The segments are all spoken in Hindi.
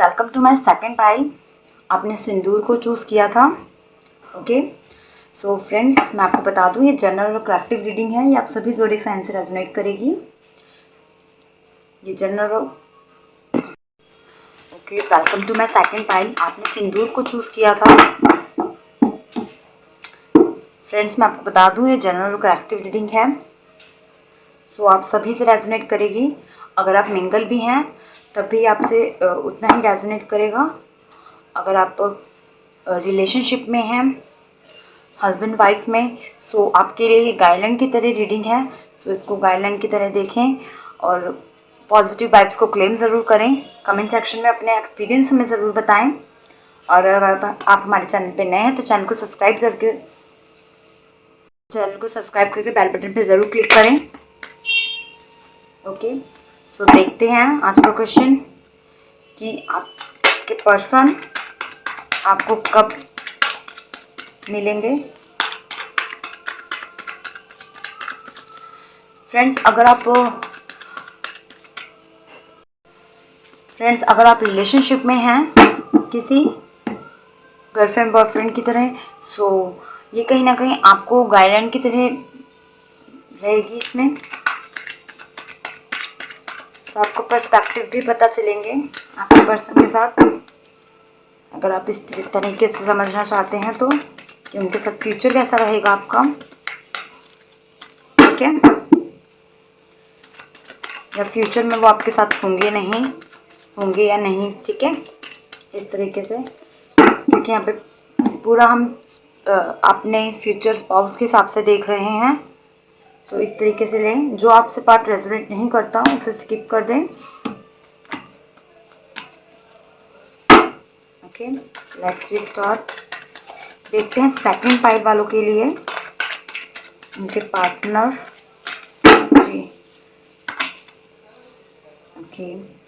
Welcome to my second pile. आपने सिंदूर को चूज़ किया था। ओके सो फ्रेंड्स, मैं आपको बता दूं, ये जनरल और कलेक्टिव रीडिंग है। ये आप सभी ज़ोडिएक साइन से रेजोनेट करेगी। ये general. Okay, welcome to my second pile. आपने सिंदूर को चूज़ किया था। फ्रेंड्स, मैं आपको बता दूं, ये जनरल और कलेक्टिव रीडिंग है। सो आप सभी से रेजोनेट करेगी। अगर आप मिंगल भी हैं तब भी आपसे उतना ही रेजोनेट करेगा। अगर आप रिलेशनशिप में हैं, हस्बैंड वाइफ में, सो आपके लिए ये गाइडलाइन की तरह रीडिंग है। सो इसको गाइडलाइन की तरह देखें और पॉजिटिव वाइब्स को क्लेम ज़रूर करें। कमेंट सेक्शन में अपने एक्सपीरियंस हमें ज़रूर बताएं। और अगर आप हमारे चैनल पे नए हैं तो चैनल को सब्सक्राइब करके बेल बटन पे ज़रूर क्लिक करें। ओके सो देखते हैं आज का क्वेश्चन कि आपके पर्सन आपको कब मिलेंगे। फ्रेंड्स, अगर आप रिलेशनशिप में हैं किसी गर्लफ्रेंड बॉयफ्रेंड की तरह, सो ये कहीं ना कहीं आपको गाइडलाइन की तरह रहेगी इसमें। तो आपको पर्सपेक्टिव भी पता चलेंगे आपके पर्सन के साथ, अगर आप इस तरीके से समझना चाहते हैं तो, कि उनके साथ फ्यूचर कैसा रहेगा आपका। ठीक है, या फ्यूचर में वो आपके साथ होंगे या नहीं। ठीक है, इस तरीके से, क्योंकि यहाँ पे पूरा हम अपने फ्यूचर स्पाउस के हिसाब से देख रहे हैं। सो इस तरीके से लें। जो आपसे पार्ट रेजोनेट नहीं करता उसे स्किप कर दें। Okay, let's we start. देखते हैं सेकंड पाइल वालों के लिए, उनके पार्टनर जी। ओके,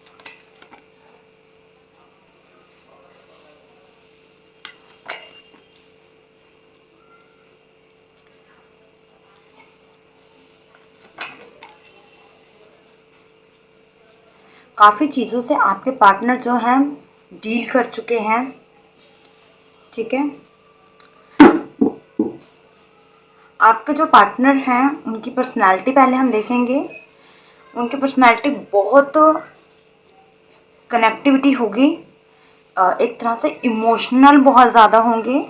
काफ़ी चीज़ों से आपके पार्टनर जो हैं डील कर चुके हैं। ठीक है, आपके जो पार्टनर हैं उनकी पर्सनालिटी पहले हम देखेंगे। उनकी पर्सनालिटी बहुत कनेक्टिविटी होगी, एक तरह से इमोशनल बहुत ज़्यादा होंगे।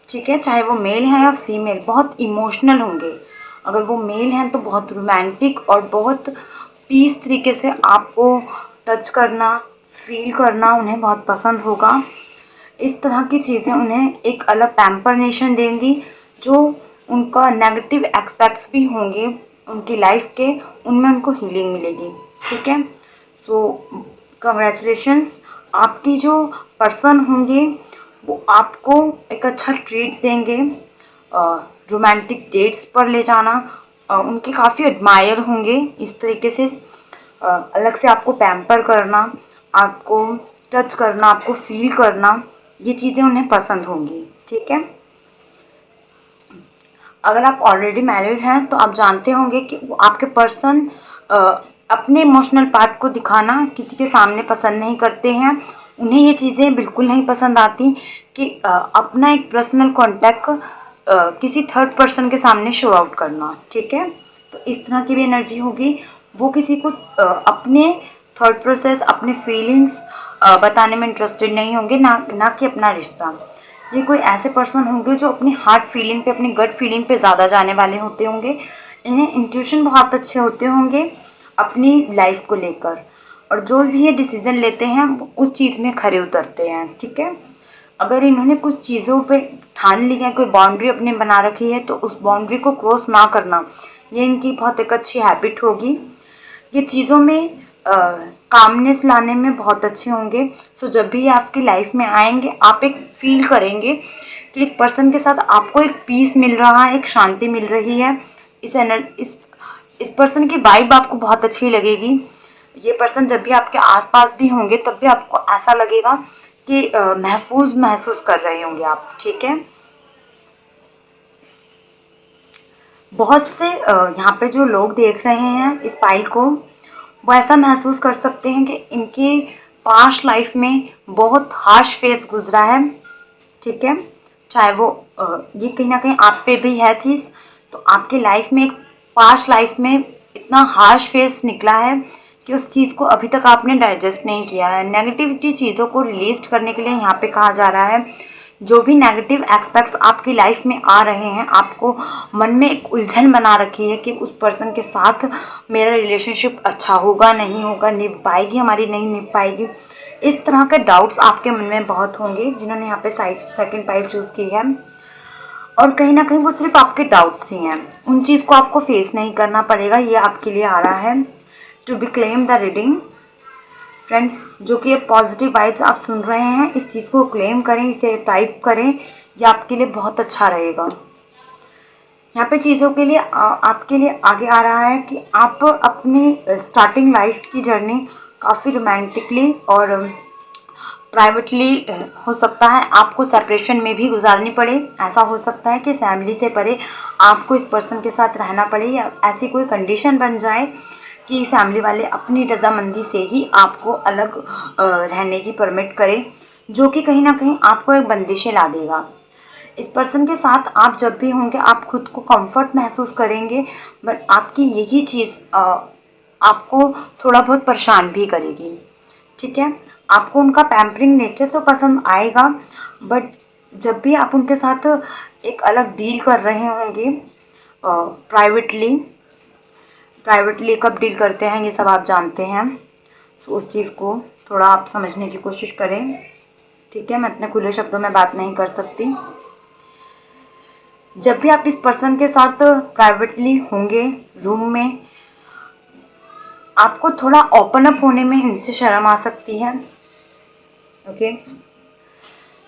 ठीक है, चाहे वो मेल हैं या फीमेल, बहुत इमोशनल होंगे। अगर वो मेल हैं तो बहुत रोमांटिक और बहुत पीस तरीके से आपको टच करना, फील करना उन्हें बहुत पसंद होगा। इस तरह की चीज़ें उन्हें एक अलग पैम्परनेशन देंगी। जो उनका नेगेटिव एस्पेक्ट्स भी होंगे उनकी लाइफ के, उनमें उनको हीलिंग मिलेगी। ठीक है, सो कंग्रेचुलेशंस। आपकी जो पर्सन होंगे वो आपको एक अच्छा ट्रीट देंगे, रोमांटिक डेट्स पर ले जाना, उनके काफ़ी एडमायर होंगे। इस तरीके से अलग से आपको पैम्पर करना, आपको टच करना, आपको फील करना, ये चीज़ें उन्हें पसंद होंगी। ठीक है, अगर आप ऑलरेडी मैरिड हैं तो आप जानते होंगे कि आपके पर्सन अपने इमोशनल पार्ट को दिखाना किसी के सामने पसंद नहीं करते हैं। उन्हें ये चीज़ें बिल्कुल नहीं पसंद आती कि अपना एक पर्सनल कॉन्टैक्ट किसी थर्ड पर्सन के सामने शो आउट करना। ठीक है, तो इस तरह की भी एनर्जी होगी। वो किसी को अपने थॉट प्रोसेस, अपने फीलिंग्स बताने में इंटरेस्टेड नहीं होंगे, ना कि अपना रिश्ता। ये कोई ऐसे पर्सन होंगे जो अपनी हार्ट फीलिंग पे, अपनी गट फीलिंग पे ज़्यादा जाने वाले होते होंगे। इन्हें इंट्यूशन बहुत अच्छे होते होंगे अपनी लाइफ को लेकर, और जो भी ये डिसीज़न लेते हैं वो उस चीज़ में खरे उतरते हैं। ठीक है, अगर इन्होंने कुछ चीज़ों पे ठान ली है, कोई बाउंड्री अपने बना रखी है, तो उस बाउंड्री को क्रॉस ना करना, ये इनकी बहुत एक अच्छी हैबिट होगी। ये चीज़ों में कामनेस लाने में बहुत अच्छे होंगे। सो जब भी आपकी लाइफ में आएंगे आप एक फील करेंगे कि इस पर्सन के साथ आपको एक पीस मिल रहा है, एक शांति मिल रही है। इस पर्सन की वाइब आपको बहुत अच्छी लगेगी। ये पर्सन जब भी आपके आसपास भी होंगे तब भी आपको ऐसा लगेगा कि महफूज महसूस कर रहे होंगे आप। ठीक है, बहुत से यहाँ पे जो लोग देख रहे हैं इस फाइल को, वो ऐसा महसूस कर सकते हैं कि इनकी पास्ट लाइफ में बहुत हार्श फेस गुजरा है, ठीक है। चाहे वो ये कहीं ना कहीं आप पे भी है चीज़, तो आपके लाइफ में एक पास्ट लाइफ में इतना हार्श फेस निकला है कि उस चीज़ को अभी तक आपने डाइजेस्ट नहीं किया है। नेगेटिविटी चीज़ों को रिलीज करने के लिए यहाँ पे कहा जा रहा है, जो भी नेगेटिव एस्पेक्ट्स आपकी लाइफ में आ रहे हैं, आपको मन में एक उलझन बना रखी है कि उस पर्सन के साथ मेरा रिलेशनशिप अच्छा होगा नहीं होगा, निभ पाएगी हमारी नहीं निभ पाएगी, इस तरह के डाउट्स आपके मन में बहुत होंगे जिन्होंने यहाँ पे सेकंड पाइल चूज़ की है। और कहीं ना कहीं वो सिर्फ आपके डाउट्स ही हैं, उन चीज़ को आपको फेस नहीं करना पड़ेगा। ये आपके लिए आ रहा है to be claim the reading. Friends, जो कि ये पॉजिटिव वाइब्स आप सुन रहे हैं, इस चीज़ को क्लेम करें, इसे टाइप करें, ये आपके लिए बहुत अच्छा रहेगा। यहाँ पे चीज़ों के लिए आपके लिए आगे आ रहा है कि आप अपनी स्टार्टिंग लाइफ की जर्नी काफ़ी रोमांटिकली और प्राइवेटली हो सकता है आपको सेपरेशन में भी गुजारनी पड़े। ऐसा हो सकता है कि फैमिली से परे आपको इस पर्सन के साथ रहना पड़े, या ऐसी कोई कंडीशन बन जाए कि फैमिली वाले अपनी रजामंदी से ही आपको अलग रहने की परमिट करें, जो कि कहीं ना कहीं आपको एक बंदिशें ला देगा। इस पर्सन के साथ आप जब भी होंगे आप खुद को कंफर्ट महसूस करेंगे, बट आपकी यही चीज़ आपको थोड़ा बहुत परेशान भी करेगी, ठीक है। आपको उनका पैम्परिंग नेचर तो पसंद आएगा, बट जब भी आप उनके साथ एक अलग डील कर रहे होंगे प्राइवेटली कब डील करते हैं ये सब आप जानते हैं, तो उस चीज़ को थोड़ा आप समझने की कोशिश करें, ठीक है। मैं इतने खुले शब्दों में बात नहीं कर सकती। जब भी आप इस पर्सन के साथ प्राइवेटली होंगे रूम में, आपको थोड़ा ओपन अप होने में इनसे शर्म आ सकती है, ओके।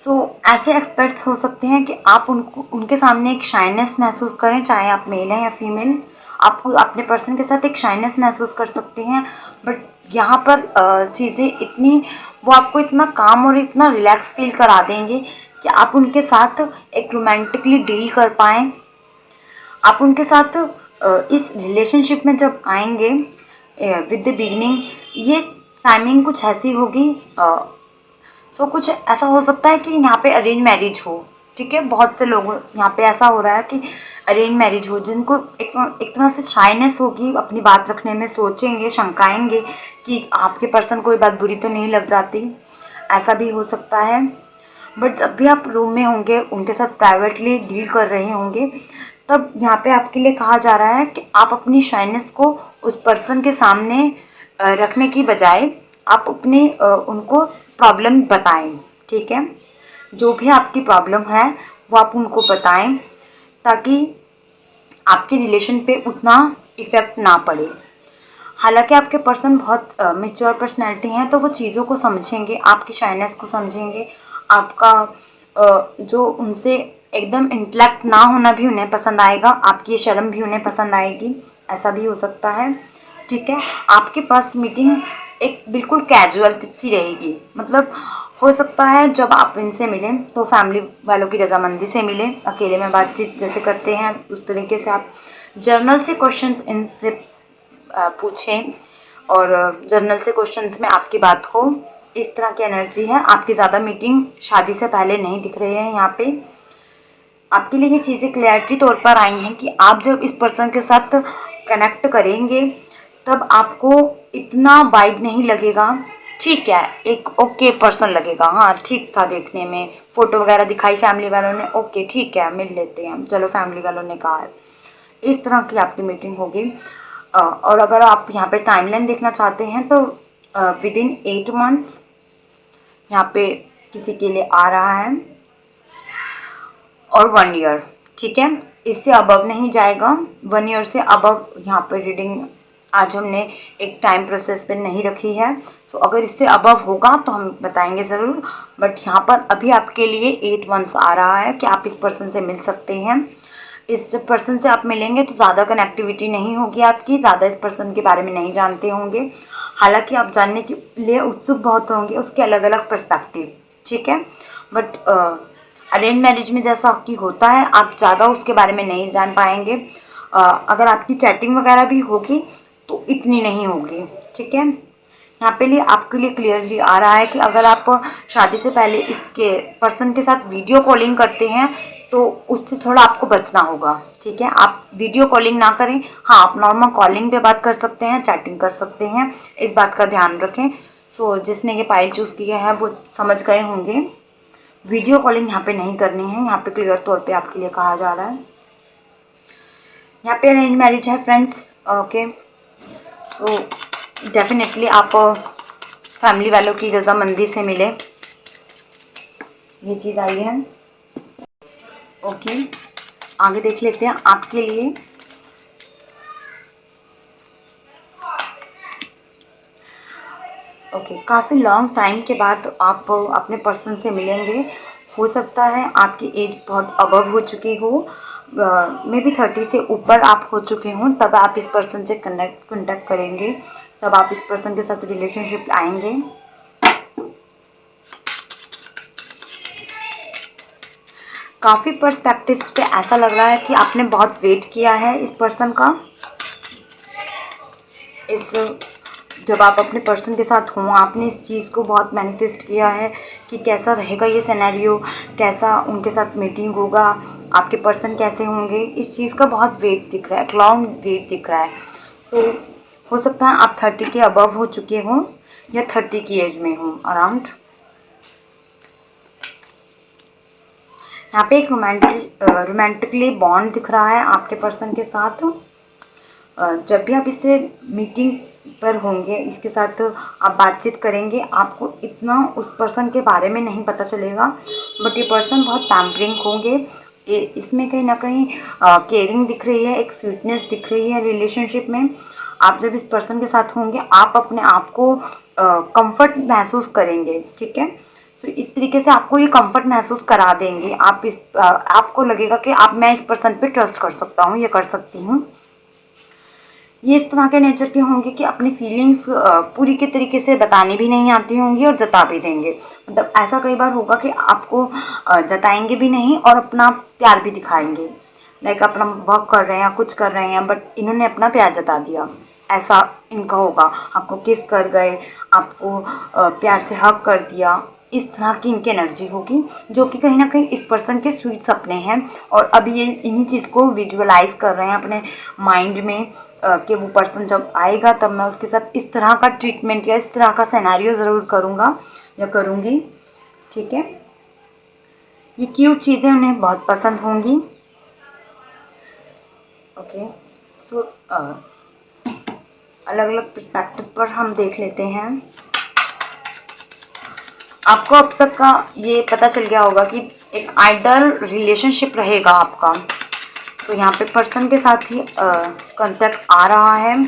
सो ऐसे एक्सपेक्ट्स हो सकते हैं कि आप उनके सामने एक शाइनेस महसूस करें, चाहे आप मेल हैं या फीमेल, आप अपने पर्सन के साथ एक शाइनेस महसूस कर सकते हैं। बट यहाँ पर चीज़ें इतनी, वो आपको इतना काम और इतना रिलैक्स फील करा देंगे कि आप उनके साथ एक रोमांटिकली डील कर पाएँ। आप उनके साथ इस रिलेशनशिप में जब आएंगे विद द बिगनिंग, ये टाइमिंग कुछ ऐसी होगी, सो कुछ ऐसा हो सकता है कि यहाँ पे अरेंज मैरिज हो, ठीक है। बहुत से लोग यहाँ पे ऐसा हो रहा है कि अरेंज मैरिज हो, जिनको एक तरह से शाइनेस होगी, अपनी बात रखने में सोचेंगे, शंकाएंगे कि आपके पर्सन कोई बात बुरी तो नहीं लग जाती, ऐसा भी हो सकता है। बट जब भी आप रूम में होंगे, उनके साथ प्राइवेटली डील कर रहे होंगे, तब यहाँ पे आपके लिए कहा जा रहा है कि आप अपनी शाइनेस को उस पर्सन के सामने रखने की बजाय आप अपनी उनको प्रॉब्लम बताएं, ठीक है। जो भी आपकी प्रॉब्लम है वो आप उनको बताएं, ताकि आपके रिलेशन पे उतना इफ़ेक्ट ना पड़े। हालांकि आपके पर्सन बहुत मैच्योर पर्सनैलिटी हैं, तो वो चीज़ों को समझेंगे, आपकी शाइनेस को समझेंगे, आपका जो उनसे एकदम इंटेलेक्ट ना होना भी उन्हें पसंद आएगा, आपकी शर्म भी उन्हें पसंद आएगी, ऐसा भी हो सकता है, ठीक है। आपकी फर्स्ट मीटिंग एक बिल्कुल कैजुअल सी रहेगी, मतलब हो सकता है जब आप इनसे मिलें तो फैमिली वालों की रजामंदी से मिलें, अकेले में बातचीत जैसे करते हैं उस तरीके से आप जर्नल से क्वेश्चंस इनसे पूछें, और जर्नल से क्वेश्चंस में आपकी बात हो, इस तरह की एनर्जी है। आपकी ज़्यादा मीटिंग शादी से पहले नहीं दिख रही है यहाँ पे। आपके लिए ये चीज़ें क्लैरिटी तौर पर आई हैं कि आप जब इस पर्सन के साथ कनेक्ट करेंगे तब आपको इतना वाइब नहीं लगेगा, ठीक है, एक ओके पर्सन लगेगा, हाँ ठीक था देखने में, फ़ोटो वगैरह दिखाई फैमिली वालों ने, ओके ठीक है मिल लेते हैं, चलो फैमिली वालों ने कहा है, इस तरह की आपकी मीटिंग होगी। और अगर आप यहाँ पे टाइमलाइन देखना चाहते हैं तो विद इन 8 मंथ्स यहाँ पे किसी के लिए आ रहा है, और 1 ईयर, ठीक है, इससे अबव नहीं जाएगा। 1 ईयर से अबव यहाँ पे रीडिंग आज हमने एक टाइम प्रोसेस पे नहीं रखी है, सो अगर इससे अबव होगा तो हम बताएंगे ज़रूर। बट यहाँ पर अभी आपके लिए 8 मंथ्स आ रहा है कि आप इस पर्सन से मिल सकते हैं। इस पर्सन से आप मिलेंगे तो ज़्यादा कनेक्टिविटी नहीं होगी आपकी, ज़्यादा इस पर्सन के बारे में नहीं जानते होंगे, हालांकि आप जानने के लिए उत्सुक बहुत होंगे उसके अलग अलग पर्सपेक्टिव, ठीक है। बट अरेंज मैरिज में जैसा कि होता है आप ज़्यादा उसके बारे में नहीं जान पाएंगे। अगर आपकी चैटिंग वगैरह भी होगी तो इतनी नहीं होगी, ठीक है। यहाँ पे लिए आपके लिए क्लियरली आ रहा है कि अगर आप शादी से पहले इसके पर्सन के साथ वीडियो कॉलिंग करते हैं तो उससे थोड़ा आपको बचना होगा, ठीक है। आप वीडियो कॉलिंग ना करें। हाँ, आप नॉर्मल कॉलिंग पे बात कर सकते हैं, चैटिंग कर सकते हैं, इस बात का ध्यान रखें। सो जिसने ये पाइल चूज़ किया है वो समझ गए होंगे। वीडियो कॉलिंग यहाँ पे नहीं करनी है, यहाँ पे क्लियर तौर पे आपके लिए कहा जा रहा है। यहाँ पे अरेंज मैरिज है फ्रेंड्स, ओके। सो डेफिनेटली आप फैमिली वालों की रजामंदी से मिले, ये चीज़ आई है, ओके। आगे देख लेते हैं आपके लिए। ओके, काफ़ी लॉन्ग टाइम के बाद आप अपने पर्सन से मिलेंगे। हो सकता है आपकी एज बहुत अबव हो चुकी हो, मे बी 30 से ऊपर आप हो चुके हों, तब आप इस पर्सन से कनेक्ट करेंगे, तब आप इस पर्सन के साथ रिलेशनशिप आएंगे। काफ़ी पर्सपेक्टिव्स पे ऐसा लग रहा है कि आपने बहुत वेट किया है इस पर्सन का। जब आप अपने पर्सन के साथ हों, आपने इस चीज़ को बहुत मैनिफेस्ट किया है कि कैसा रहेगा ये सिनेरियो, कैसा उनके साथ मीटिंग होगा, आपके पर्सन कैसे होंगे, इस चीज़ का बहुत वेट दिख रहा है, लॉन्ग वेट दिख रहा है। तो हो सकता है आप 30 के अबव हो चुके हों या 30 की एज में हों अराउंड। यहाँ पे एक रोमांटिकली बॉन्ड दिख रहा है आपके पर्सन के साथ। जब भी आप इससे मीटिंग पर होंगे, इसके साथ आप बातचीत करेंगे, आपको इतना उस पर्सन के बारे में नहीं पता चलेगा, बट ये पर्सन बहुत पैम्परिंग होंगे। इसमें कहीं ना कहीं केयरिंग दिख रही है, एक स्वीटनेस दिख रही है रिलेशनशिप में। आप जब इस पर्सन के साथ होंगे, आप अपने आप को कंफर्ट महसूस करेंगे, ठीक है। तो इस तरीके से आपको ये कंफर्ट महसूस करा देंगे। आपको लगेगा कि मैं इस पर्सन पे ट्रस्ट कर सकता हूँ, ये कर सकती हूँ। ये इस तरह के नेचर के होंगे कि अपनी फीलिंग्स पूरी के तरीके से बतानी भी नहीं आती होंगी और जता भी देंगे। मतलब ऐसा कई बार होगा कि आपको जताएंगे भी नहीं और अपना प्यार भी दिखाएंगे, लाइक अपना वर्क कर रहे हैं या कुछ कर रहे हैं, बट इन्होंने अपना प्यार जता दिया, ऐसा इनका होगा। आपको किस कर गए, आपको प्यार से हक कर दिया, इस तरह की इनकी एनर्जी होगी, जो कि कहीं ना कहीं इस पर्सन के स्वीट सपने हैं। और अभी ये इन्हीं चीज़ को विजुअलाइज कर रहे हैं अपने माइंड में कि वो पर्सन जब आएगा तब मैं उसके साथ इस तरह का ट्रीटमेंट या इस तरह का सिनेरियो ज़रूर करूँगा या करूँगी, ठीक है। ये क्यूट चीज़ें उन्हें बहुत पसंद होंगी, ओके। सो अलग अलग पर्सपेक्टिव पर हम देख लेते हैं। आपको अब तक का ये पता चल गया होगा कि एक आइडल रिलेशनशिप रहेगा आपका। तो यहाँ पे पर्सन के साथ ही कांटेक्ट आ रहा है,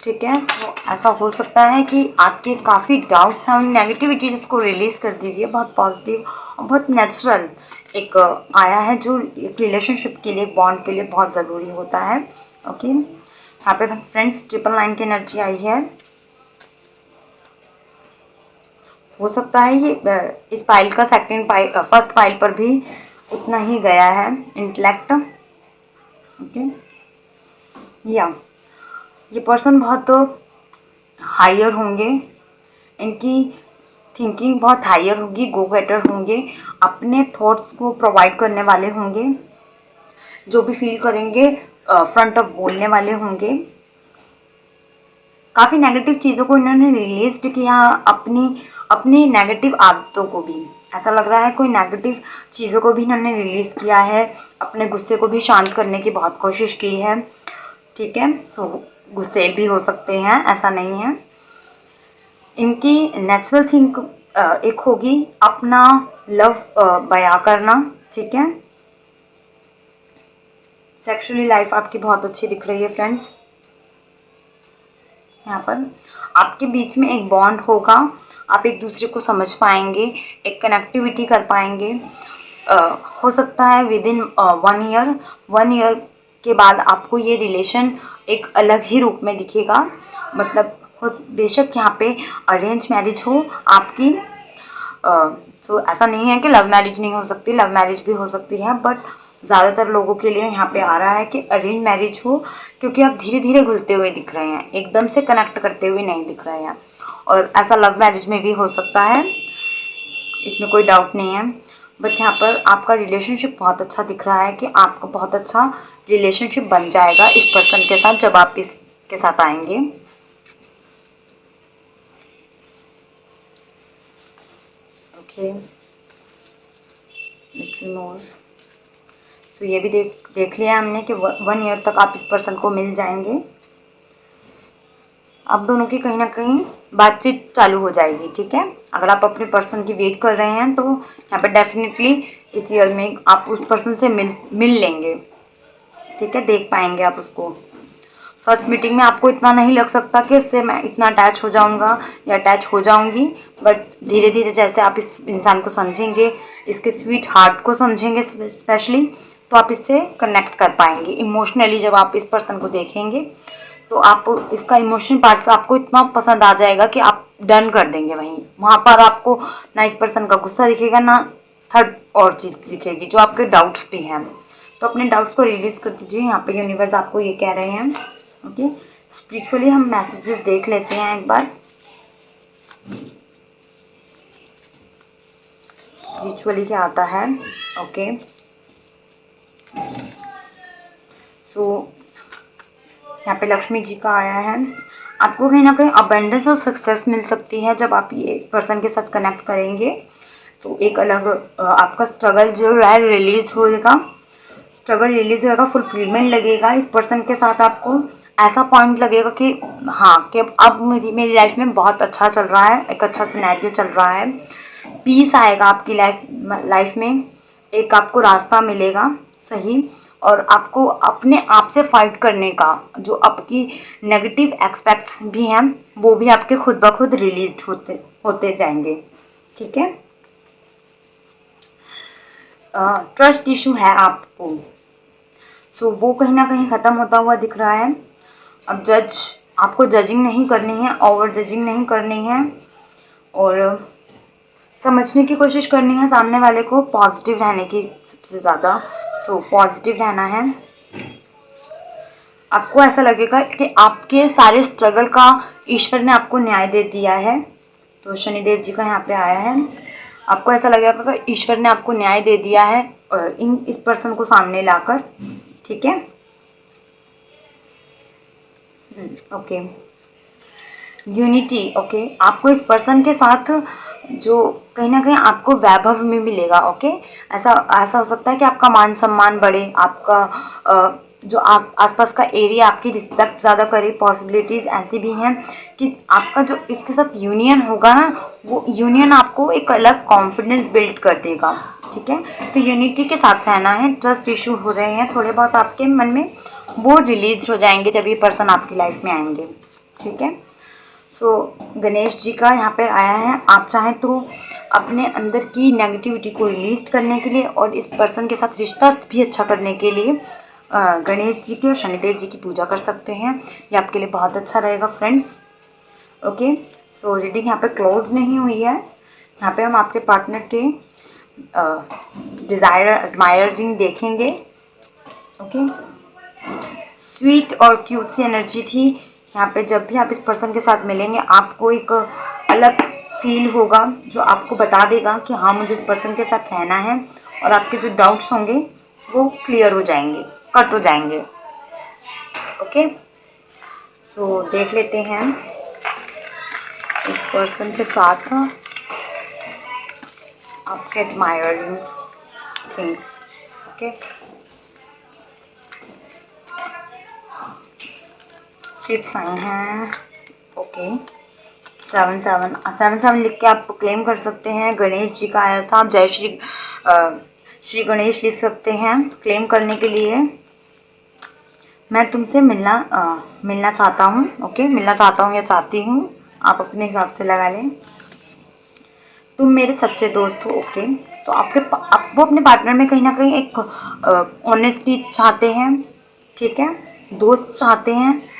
ठीक है। तो ऐसा हो सकता है कि आपके काफ़ी डाउट्स हैं, नेगेटिविटी जिसको रिलीज़ कर दीजिए। बहुत पॉजिटिव और बहुत नेचुरल एक आया है, जो एक रिलेशनशिप के लिए, बॉन्ड के लिए बहुत ज़रूरी होता है, ओके। यहाँ पे फ्रेंड्स 999 की एनर्जी आई है। हो सकता है ये इस पाइल का फर्स्ट पाइल पर भी उतना ही गया है इंटेलेक्ट, ओके। या ये पर्सन बहुत हायर होंगे, इनकी थिंकिंग बहुत हायर होगी, गो गेटर होंगे, अपने थॉट्स को प्रोवाइड करने वाले होंगे, जो भी फील करेंगे फ्रंट ऑफ बोलने वाले होंगे। काफ़ी नेगेटिव चीज़ों को इन्होंने रिलीज किया, अपनी नेगेटिव आदतों को भी, ऐसा लग रहा है कोई नेगेटिव चीज़ों को भी इन्होंने रिलीज़ किया है, अपने गुस्से को भी शांत करने की बहुत कोशिश की है, ठीक है। तो गुस्से भी हो सकते हैं, ऐसा नहीं है। इनकी नेचुरल थिंक एक होगी अपना लव बयां करना, ठीक है। सेक्सुअली लाइफ आपकी बहुत अच्छी दिख रही है फ्रेंड्स। यहाँ पर आपके बीच में एक बॉन्ड होगा, आप एक दूसरे को समझ पाएंगे, एक कनेक्टिविटी कर पाएंगे। हो सकता है विद इन 1 ईयर के बाद आपको ये रिलेशन एक अलग ही रूप में दिखेगा। मतलब बेशक यहाँ पे अरेंज मैरिज हो आपकी, सो ऐसा नहीं है कि लव मैरिज नहीं हो सकती, लव मैरिज भी हो सकती है, बट ज़्यादातर लोगों के लिए यहाँ पे आ रहा है कि अरेंज मैरिज हो, क्योंकि आप धीरे धीरे घुलते हुए दिख रहे हैं, एकदम से कनेक्ट करते हुए नहीं दिख रहे हैं। और ऐसा लव मैरिज में भी हो सकता है, इसमें कोई डाउट नहीं है। बट यहाँ पर आपका रिलेशनशिप बहुत अच्छा दिख रहा है कि आपका बहुत अच्छा रिलेशनशिप बन जाएगा इस पर्सन के साथ जब आप इसके साथ आएंगे। Okay, little more. सो ये भी देख लिया हमने कि 1 ईयर तक आप इस पर्सन को मिल जाएंगे। आप दोनों की कहीं ना कहीं बातचीत चालू हो जाएगी, ठीक है। अगर आप अपने पर्सन की वेट कर रहे हैं तो यहाँ पे डेफिनेटली इस ईयर में आप उस पर्सन से मिल लेंगे, ठीक है, देख पाएंगे आप उसको। फर्स्ट मीटिंग में आपको इतना नहीं लग सकता कि इससे मैं इतना अटैच हो जाऊंगा या अटैच हो जाऊंगी, बट धीरे धीरे जैसे आप इस इंसान को समझेंगे, इसके स्वीट हार्ट को समझेंगे स्पेशली, तो आप इससे कनेक्ट कर पाएंगे इमोशनली। जब आप इस पर्सन को देखेंगे तो आप इसका इमोशनल पार्ट आपको इतना पसंद आ जाएगा कि आप डन कर देंगे वहाँ पर आपको ना इस पर्सन का गुस्सा दिखेगा, ना थर्ड और चीज़ दिखेगी जो आपके डाउट्स भी हैं। तो अपने डाउट्स को रिलीज कर दीजिए, यहाँ पे यूनिवर्स आपको ये कह रहे हैं। ओके, स्पिरिचुअली हम मैसेजेस देख लेते हैं एक बार। स्पिरिचुअली क्या आता है? ओके, सो यहाँ पे लक्ष्मी जी का आया है। आपको कहीं ना कहीं अबंडेंस और सक्सेस मिल सकती है जब आप ये पर्सन के साथ कनेक्ट करेंगे। तो एक अलग आपका स्ट्रगल जो है रिलीज होएगा, स्ट्रगल रिलीज होएगा, फुलफिलमेंट लगेगा इस पर्सन के साथ। आपको ऐसा पॉइंट लगेगा कि हाँ, कि अब मेरी लाइफ में बहुत अच्छा चल रहा है, एक अच्छा सिनेरियो चल रहा है, पीस आएगा आपकी लाइफ में, एक आपको रास्ता मिलेगा सही, और आपको अपने आप से फाइट करने का जो आपकी नेगेटिव एस्पेक्ट्स भी हैं वो भी आपके खुद ब खुद रिलीज होते जाएंगे, ठीक है। ट्रस्ट इशू है आपको, सो वो कहीं ना कहीं ख़त्म होता हुआ दिख रहा है। अब आपको जजिंग नहीं करनी है, ओवर जजिंग नहीं करनी है, और समझने की कोशिश करनी है सामने वाले को, पॉजिटिव रहने की सबसे ज़्यादा। तो पॉजिटिव रहना है। आपको ऐसा लगेगा कि आपके सारे स्ट्रगल का ईश्वर ने आपको न्याय दे दिया है। तो शनिदेव जी का यहाँ पे आया है। आपको ऐसा लगेगा कि ईश्वर ने आपको न्याय दे दिया है इस पर्सन को सामने लाकर, ठीक है। Okay, unity. ओके, आपको इस पर्सन के साथ जो कहीं ना कहीं आपको वैभव में मिलेगा। ओके, ऐसा हो सकता है कि आपका मान सम्मान बढ़े, आपका जो आप आसपास का एरिया आपकी रिस्पेक्ट ज़्यादा करे। पॉसिबिलिटीज़ ऐसी भी हैं कि आपका जो इसके साथ यूनियन होगा ना, वो यूनियन आपको एक अलग कॉन्फिडेंस बिल्ड कर देगा, ठीक है। तो यूनिटी के साथ रहना है। ट्रस्ट इशू हो रहे हैं थोड़े बहुत आपके मन में, वो रिलीज हो जाएंगे जब ये पर्सन आपकी लाइफ में आएंगे, ठीक है। सो गणेश जी का यहाँ पे आया है। आप चाहें तो अपने अंदर की नेगेटिविटी को रिलीज करने के लिए और इस पर्सन के साथ रिश्ता भी अच्छा करने के लिए गणेश जी की और शनिदेव जी की पूजा कर सकते हैं। ये आपके लिए बहुत अच्छा रहेगा फ्रेंड्स। ओके, सो रीडिंग यहाँ पे क्लोज नहीं हुई है। यहाँ पे हम आपके पार्टनर के डिज़ायर एडमायरिंग देखेंगे। ओके, स्वीट और क्यूट सी एनर्जी थी यहाँ पे। जब भी आप इस पर्सन के साथ मिलेंगे आपको एक अलग फील होगा जो आपको बता देगा कि हाँ, मुझे इस पर्सन के साथ रहना है, और आपके जो डाउट्स होंगे वो क्लियर हो जाएंगे, कट हो जाएंगे। ओके, सो देख लेते हैं इस पर्सन के साथ आपके एडमायरिंग थिंग्स। ओके, चिट्स आए हैं। ओके, 7 लिख के आप क्लेम कर सकते हैं। गणेश जी का आया था, आप जय श्री गणेश लिख सकते हैं क्लेम करने के लिए। मैं तुमसे मिलना चाहता हूँ। ओके, मिलना चाहता हूँ या चाहती हूँ, आप अपने हिसाब से लगा लें। तुम मेरे सच्चे दोस्त हो। ओके, तो आप वो अपने पार्टनर में कहीं ना कहीं एक ऑनेस्टी चाहते हैं, ठीक है, दोस्त चाहते हैं।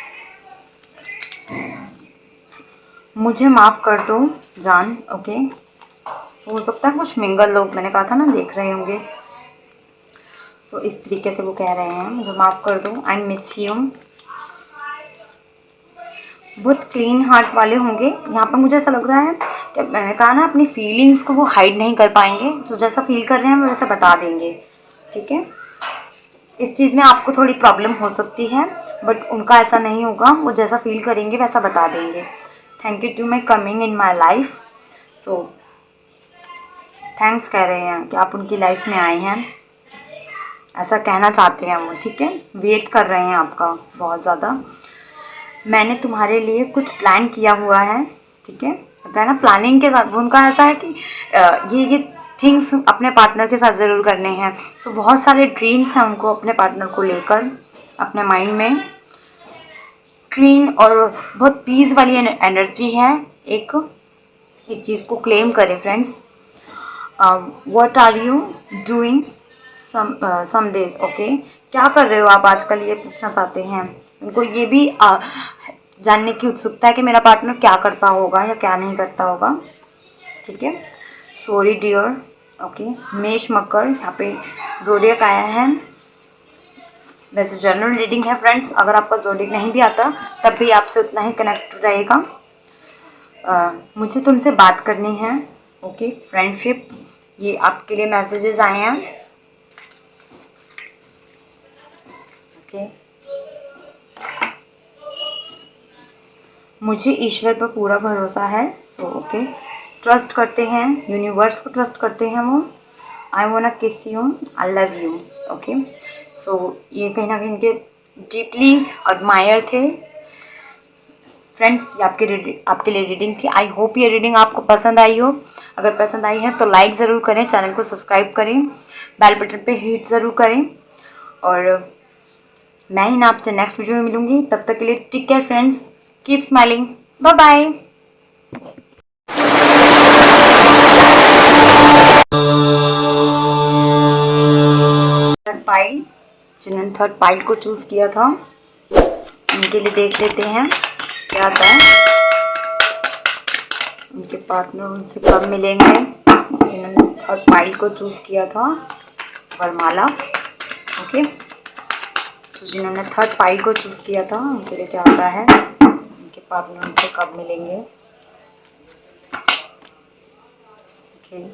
मुझे माफ़ कर दो जान। ओके, हो सकता है कुछ मिंगल लोग, मैंने कहा था ना, देख रहे होंगे। तो इस तरीके से वो कह रहे हैं, मुझे माफ़ कर दो, आई मिस यू। बहुत क्लीन हार्ट वाले होंगे। यहाँ पर मुझे ऐसा लग रहा है कि मैंने कहा ना, अपनी फीलिंग्स को वो हाइड नहीं कर पाएंगे, तो जैसा फील कर रहे हैं वो वैसा बता देंगे। ठीक है, इस चीज़ में आपको थोड़ी प्रॉब्लम हो सकती है, बट उनका ऐसा नहीं होगा, वो जैसा फील करेंगे वैसा बता देंगे। Thank you to my coming in my life. So thanks कह रहे हैं कि आप उनकी लाइफ में आए हैं, ऐसा कहना चाहते हैं वो। ठीक है, वेट कर रहे हैं आपका बहुत ज़्यादा। मैंने तुम्हारे लिए कुछ प्लान किया हुआ है। ठीक है, होता है ना प्लानिंग के साथ, उनका ऐसा है कि ये थिंग्स अपने पार्टनर के साथ ज़रूर करने हैं। सो बहुत सारे ड्रीम्स हैं उनको अपने पार्टनर को लेकर अपने माइंड में। क्लीन और बहुत पीस वाली एनर्जी है एक, इस चीज़ को क्लेम करें friends. What are you doing some days, okay, क्या कर रहे हो आप आजकल, ये पूछना चाहते हैं। उनको ये भी जानने की उत्सुकता है कि मेरा पार्टनर क्या करता होगा या क्या नहीं करता होगा। ठीक है, सॉरी डियर, ओके। मेष मकर, यहाँ पे ज़ोडिएक आया है। वैसे जनरल रीडिंग है फ्रेंड्स, अगर आपका ज़ोडिएक नहीं भी आता तब भी आपसे उतना ही कनेक्ट रहेगा। मुझे तुमसे बात करनी है, ओके, फ्रेंडशिप, ये आपके लिए मैसेजेस आए हैं। ओके, मुझे ईश्वर पर पूरा भरोसा है। सो ओके, ट्रस्ट करते हैं, यूनिवर्स को ट्रस्ट करते हैं वो। I wanna kiss you, I love you, okay. So ये कहीं ना कहीं इनके डीपली एडमायर थे फ्रेंड्स। ये आपके लिए रीडिंग थी। आई होप ये रीडिंग आपको पसंद आई हो। अगर पसंद आई है तो लाइक ज़रूर करें, चैनल को सब्सक्राइब करें, बेल बटन पे हिट ज़रूर करें। और मैं ही ना आपसे नेक्स्ट वीडियो में मिलूंगी, तब तक के लिए take care friends, keep smiling, bye bye. Third pile, जिन्होंने थर्ड पाइल को चूज किया था उनके लिए देख लेते हैं क्या आता है। उनके पार्टनर उनसे कब मिलेंगे, जिन्होंने थर्ड पाइल को चूज किया था, वरमाला, ओके। सो जिन्होंने थर्ड पाइल को चूज किया था उनके लिए क्या आता है, उनके पार्टनर उनसे कब मिलेंगे, ओके।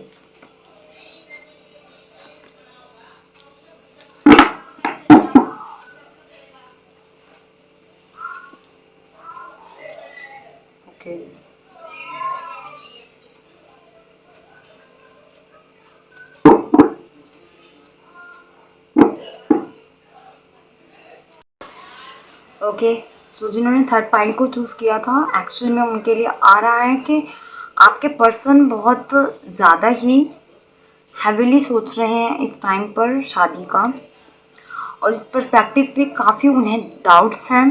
Okay, okay. सो जिन्होंने थर्ड पाइल को चूज़ किया था, एक्चुअल में उनके लिए आ रहा है कि आपके पर्सन बहुत ज़्यादा ही हैविली सोच रहे हैं इस टाइम पर शादी का, और इस पर्सपेक्टिव पे काफ़ी उन्हें डाउट्स हैं।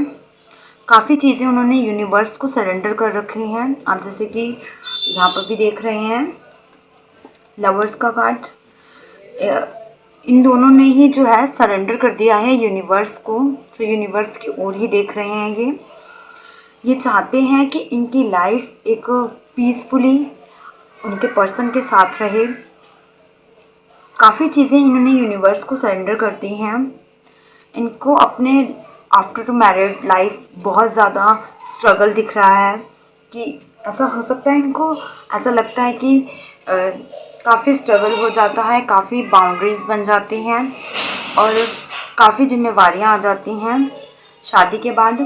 काफ़ी चीज़ें उन्होंने यूनिवर्स को सरेंडर कर रखी हैं। आप जैसे कि यहाँ पर भी देख रहे हैं लवर्स का कार्ड, इन दोनों ने ही जो है सरेंडर कर दिया है यूनिवर्स को। तो यूनिवर्स की ओर ही देख रहे हैं ये चाहते हैं कि इनकी लाइफ एक पीसफुली उनके पर्सन के साथ रहे। काफ़ी चीज़ें इन्होंने यूनिवर्स को सरेंडर कर दी हैं। इनको अपने आफ्टर टू मैरिड लाइफ बहुत ज़्यादा स्ट्रगल दिख रहा है, कि ऐसा हो सकता है इनको ऐसा लगता है कि काफ़ी स्ट्रगल हो जाता है, काफ़ी बाउंड्रीज बन जाती हैं और काफ़ी जिम्मेवारियां आ जाती हैं शादी के बाद।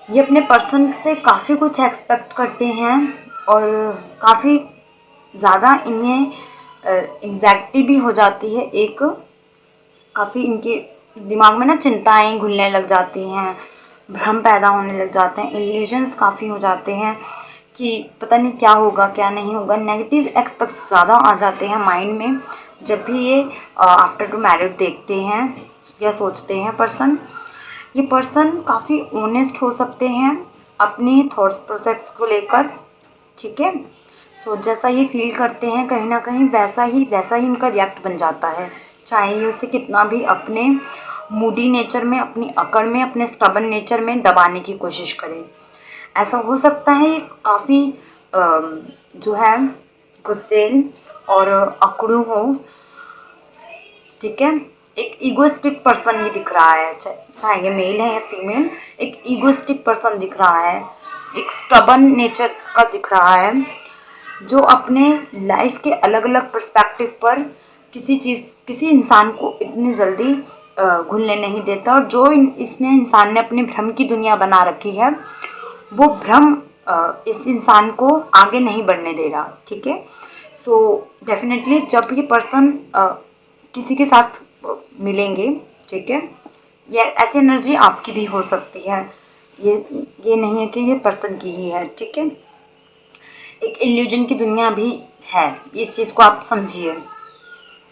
ये अपने पर्सन से काफ़ी कुछ एक्सपेक्ट करते हैं और काफ़ी ज़्यादा इन्हें एंग्जाइटी भी हो जाती है। एक काफ़ी इनके दिमाग में ना चिंताएं घुलने लग जाती हैं, भ्रम पैदा होने लग जाते हैं, इल्यूजन्स काफ़ी हो जाते हैं कि पता नहीं क्या होगा क्या नहीं होगा। नेगेटिव एक्सपेक्ट्स ज़्यादा आ जाते हैं माइंड में जब भी ये आफ्टर टू मैरिड देखते हैं या सोचते हैं पर्सन। ये पर्सन काफ़ी ऑनेस्ट हो सकते हैं अपनी थॉट्स प्रोसेस को लेकर, ठीक है। सो जैसा ये फील करते हैं कहीं ना कहीं वैसा ही इनका रिएक्ट बन जाता है, चाहे ये उसे कितना भी अपने मूडी नेचर में, अपनी अकड़ में, अपने स्टबन नेचर में दबाने की कोशिश करें। ऐसा हो सकता है काफ़ी जो है गुस्सेल और अकड़ू हो, ठीक है। एक ईगोइस्टिक पर्सन ये दिख रहा है, चाहे ये मेल है या फीमेल, एक ईगोइस्टिक पर्सन दिख रहा है, एक स्टबर्न नेचर का दिख रहा है, जो अपने लाइफ के अलग अलग पर्सपेक्टिव पर किसी इंसान को इतनी जल्दी घुलने नहीं देता, और जो इसने इंसान ने अपने भ्रम की दुनिया बना रखी है, वो भ्रम इस इंसान को आगे नहीं बढ़ने दे रहा। ठीक है, सो डेफिनेटली जब ये पर्सन किसी के साथ मिलेंगे, ठीक है, ये ऐसी एनर्जी आपकी भी हो सकती है, ये नहीं है कि ये पर्सन की ही है। ठीक है, एक इल्यूजन की दुनिया भी है, इस चीज़ को आप समझिए।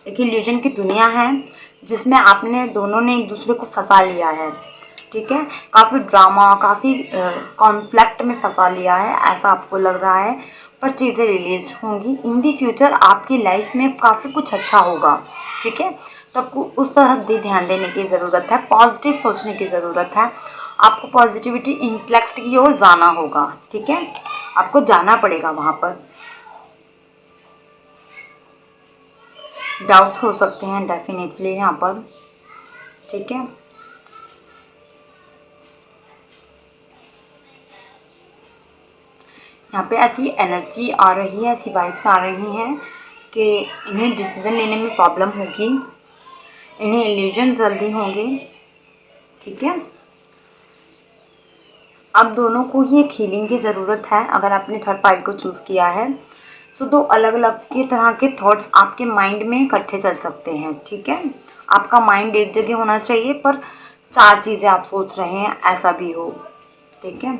एक इल्यूजन की दुनिया है जिसमें आपने दोनों ने एक दूसरे को फंसा लिया है। ठीक है, काफ़ी ड्रामा, काफ़ी कॉन्फ्लिक्ट में फंसा लिया है, ऐसा आपको लग रहा है, पर चीज़ें रिलीज होंगी इन दी फ्यूचर। आपकी लाइफ में काफ़ी कुछ अच्छा होगा। ठीक है, तो आपको उस तरफ भी ध्यान देने की ज़रूरत है, पॉजिटिव सोचने की ज़रूरत है, आपको पॉजिटिविटी इंटेलेक्ट की ओर जाना होगा। ठीक है, आपको जाना पड़ेगा वहाँ पर। डाउट्स हो सकते हैं डेफिनेटली यहाँ पर। ठीक है, यहाँ पे ऐसी एनर्जी आ रही है, ऐसी वाइब्स आ रही हैं कि इन्हें डिसीजन लेने में प्रॉब्लम होगी, इन्हें इल्यूजन जल्दी होंगे। ठीक है, अब दोनों को ही एक हीलिंग की ज़रूरत है। अगर आपने थर्ड पार्टी को चूज़ किया है तो दो अलग अलग के तरह के थॉट्स आपके माइंड में इकट्ठे चल सकते हैं। ठीक है, आपका माइंड एक जगह होना चाहिए पर चार चीज़ें आप सोच रहे हैं, ऐसा भी हो। ठीक है,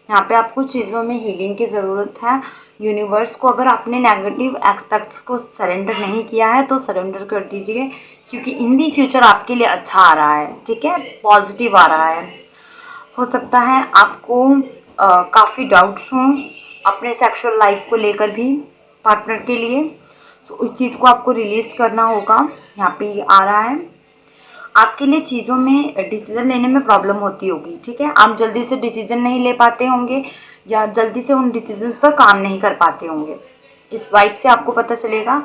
यहाँ पे आपको चीज़ों में हीलिंग की ज़रूरत है। यूनिवर्स को अगर आपने नेगेटिव एस्पेक्ट्स को सरेंडर नहीं किया है तो सरेंडर कर दीजिए, क्योंकि इन दी फ्यूचर आपके लिए अच्छा आ रहा है। ठीक है, पॉजिटिव आ रहा है। हो सकता है आपको काफ़ी डाउट्स हों अपने सेक्सुअल लाइफ को लेकर भी, पार्टनर के लिए, तो उस चीज़ को आपको रिलीज करना होगा। यहाँ पे ये आ रहा है, आपके लिए चीज़ों में डिसीजन लेने में प्रॉब्लम होती होगी। ठीक है, आप जल्दी से डिसीजन नहीं ले पाते होंगे या जल्दी से उन डिसीजन पर काम नहीं कर पाते होंगे। इस वाइब से आपको पता चलेगा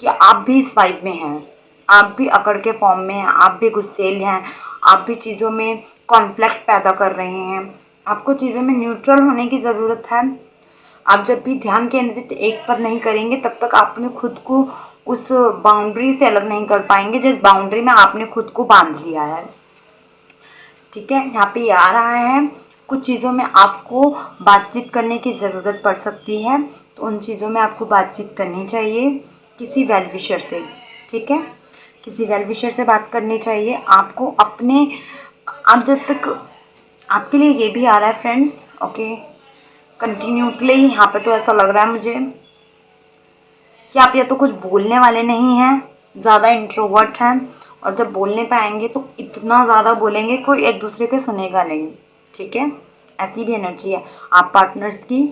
कि आप भी इस वाइब में हैं, आप भी अकड़ के फॉर्म में हैं, आप भी गुस्सेल हैं, आप भी चीज़ों में कॉन्फ्लिक्ट पैदा कर रहे हैं। आपको चीज़ों में न्यूट्रल होने की ज़रूरत है। आप जब भी ध्यान केंद्रित एक पर नहीं करेंगे तब तक आपने खुद को उस बाउंड्री से अलग नहीं कर पाएंगे जिस बाउंड्री में आपने खुद को बांध लिया है। ठीक है, यहाँ पे आ रहा है कुछ चीज़ों में आपको बातचीत करने की ज़रूरत पड़ सकती है, तो उन चीज़ों में आपको बातचीत करनी चाहिए किसी वेल विशर से। ठीक है, किसी वेल विशर से बात करनी चाहिए आपको अपने। आप जब तक आपके लिए ये भी आ रहा है फ्रेंड्स, ओके, कंटिन्यूटली यहाँ पे तो ऐसा लग रहा है मुझे कि आप या तो कुछ बोलने वाले नहीं हैं, ज़्यादा इंट्रोवर्ट हैं, और जब बोलने पे आएंगे तो इतना ज़्यादा बोलेंगे कोई एक दूसरे के सुनेगा नहीं। ठीक है, ऐसी भी एनर्जी है आप पार्टनर्स की,